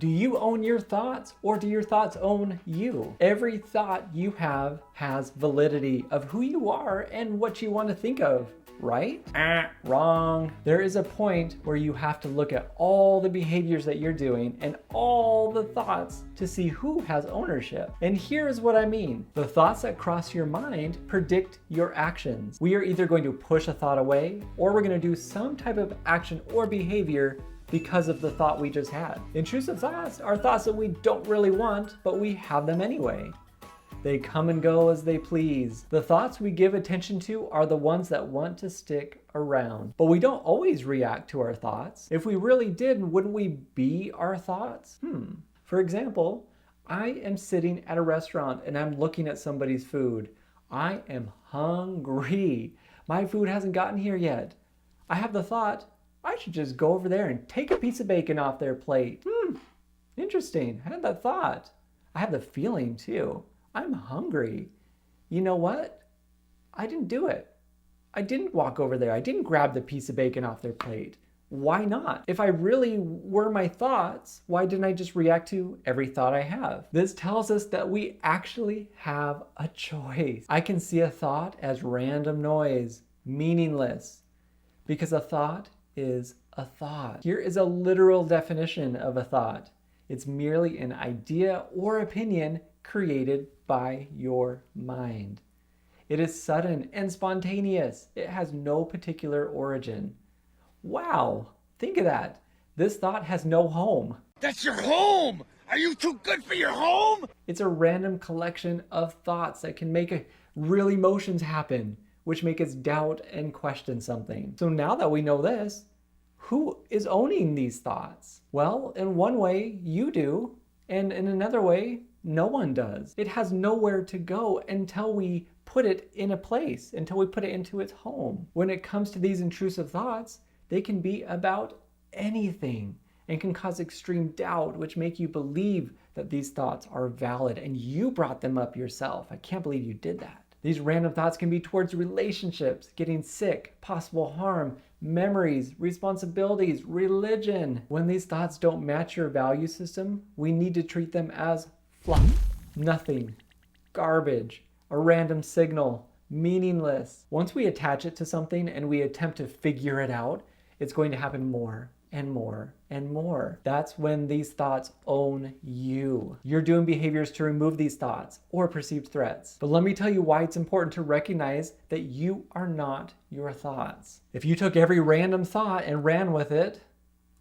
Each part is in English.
Do you own your thoughts, or do your thoughts own you? Every thought you have has validity of who you are and what you want to think of, right? Wrong. There is a point where you have to look at all the behaviors that you're doing and all the thoughts to see who has ownership. And here's what I mean. The thoughts that cross your mind predict your actions. We are either going to push a thought away, or we're going to do some type of action or behavior because of the thought we just had. Intrusive thoughts are thoughts that we don't really want, but we have them anyway. They come and go as they please. The thoughts we give attention to are the ones that want to stick around. But we don't always react to our thoughts. If we really did, wouldn't we be our thoughts? For example, I am sitting at a restaurant and I'm looking at somebody's food. I am hungry. My food hasn't gotten here yet. I have the thought, I should just go over there and take a piece of bacon off their plate. Interesting. I had that thought. I have the feeling too. I'm hungry. You know what? I didn't do it. I didn't walk over there. I didn't grab the piece of bacon off their plate. Why not? If I really were my thoughts, why didn't I just react to every thought I have? This tells us that we actually have a choice. I can see a thought as random noise, meaningless, because a thought is a thought. Here is a literal definition of a thought. It's merely an idea or opinion created by your mind. It is sudden and spontaneous. It has no particular origin. Wow, think of that. This thought has no home. That's your home! Are you too good for your home? It's a random collection of thoughts that can make real emotions happen, which make us doubt and question something. So now that we know this, who is owning these thoughts? Well, in one way, you do, and in another way, no one does. It has nowhere to go until we put it in a place, until we put it into its home. When it comes to these intrusive thoughts, they can be about anything and can cause extreme doubt, which make you believe that these thoughts are valid and you brought them up yourself. I can't believe you did that. These random thoughts can be towards relationships, getting sick, possible harm, memories, responsibilities, religion. When these thoughts don't match your value system, we need to treat them as fluff, nothing, garbage, a random signal, meaningless. Once we attach it to something and we attempt to figure it out, it's going to happen more and more and more. That's when these thoughts own you. You're doing behaviors to remove these thoughts or perceived threats. But let me tell you why it's important to recognize that you are not your thoughts. If you took every random thought and ran with it,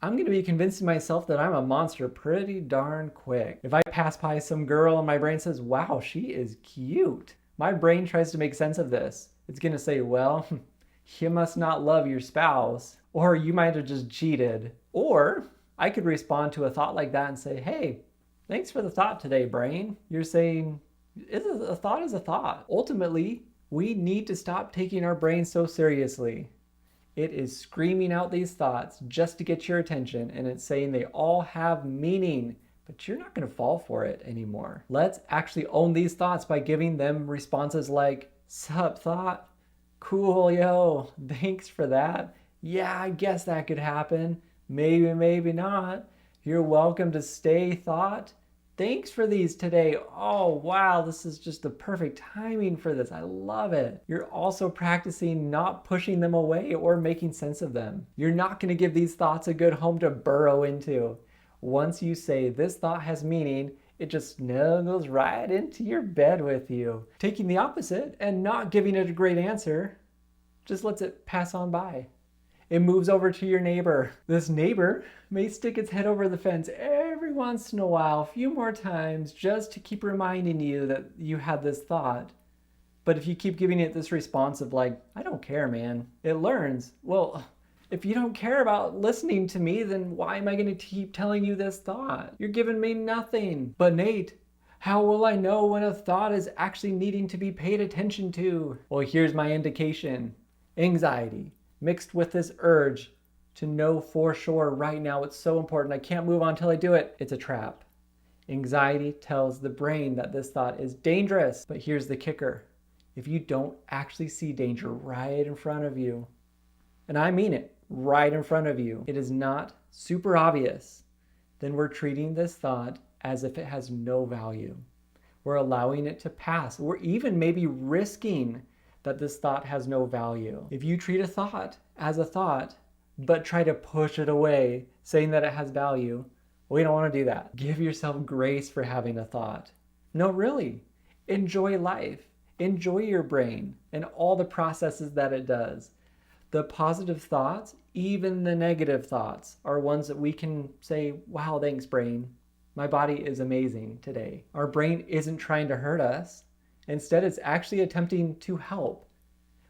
I'm going to be convincing myself that I'm a monster pretty darn quick. If I pass by some girl and my brain says, wow, she is cute, my brain tries to make sense of this. It's going to say, well, you must not love your spouse, or you might have just cheated. Or I could respond to a thought like that and say, hey, thanks for the thought today, brain. You're saying a thought is a thought. Ultimately, we need to stop taking our brain so seriously. It is screaming out these thoughts just to get your attention, and it's saying they all have meaning, but you're not going to fall for it anymore. Let's actually own these thoughts by giving them responses like, sup thought? Cool, yo, thanks for that. Yeah, I guess that could happen. Maybe, maybe not. You're welcome to stay, thought. Thanks for these today. Oh, wow, this is just the perfect timing for this. I love it. You're also practicing not pushing them away or making sense of them. You're not going to give these thoughts a good home to burrow into. Once you say this thought has meaning, it just snuggles right into your bed with you. Taking the opposite and not giving it a great answer just lets it pass on by. It moves over to your neighbor. This neighbor may stick its head over the fence every once in a while, a few more times, just to keep reminding you that you had this thought. But if you keep giving it this response of like, I don't care, man, it learns, well, if you don't care about listening to me, then why am I going to keep telling you this thought? You're giving me nothing. But Nate, how will I know when a thought is actually needing to be paid attention to? Well, here's my indication. Anxiety mixed with this urge to know for sure right now it's so important, I can't move on until I do it. It's a trap. Anxiety tells the brain that this thought is dangerous. But here's the kicker. If you don't actually see danger right in front of you, and I mean it, right in front of you, it is not super obvious, then we're treating this thought as if it has no value. We're allowing it to pass. We're even maybe risking that this thought has no value. If you treat a thought as a thought, but try to push it away, saying that it has value, we don't want to do that. Give yourself grace for having a thought. No, really. Enjoy life. Enjoy your brain and all the processes that it does. The positive thoughts, even the negative thoughts, are ones that we can say, wow, thanks, brain. My body is amazing today. Our brain isn't trying to hurt us. Instead, it's actually attempting to help.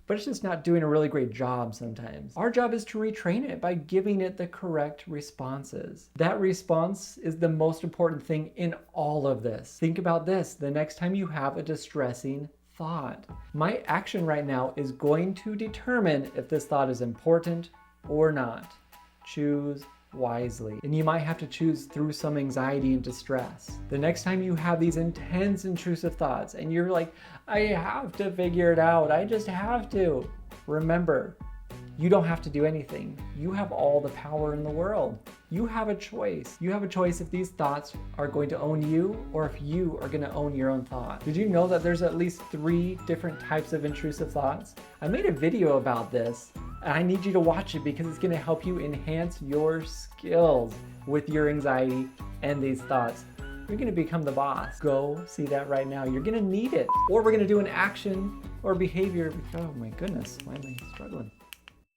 But it's just not doing a really great job sometimes. Our job is to retrain it by giving it the correct responses. That response is the most important thing in all of this. Think about this the next time you have a distressing thought. My action right now is going to determine if this thought is important or not. Choose wisely. And you might have to choose through some anxiety and distress. The next time you have these intense intrusive thoughts and you're like, I have to figure it out, I just have to. Remember, you don't have to do anything. You have all the power in the world. You have a choice. You have a choice if these thoughts are going to own you or if you are going to own your own thought. Did you know that there's at least 3 different types of intrusive thoughts? I made a video about this and I need you to watch it because it's going to help you enhance your skills with your anxiety and these thoughts. You're going to become the boss. Go see that right now. You're going to need it. Or we're going to do an action or behavior. Oh my goodness, why am I struggling?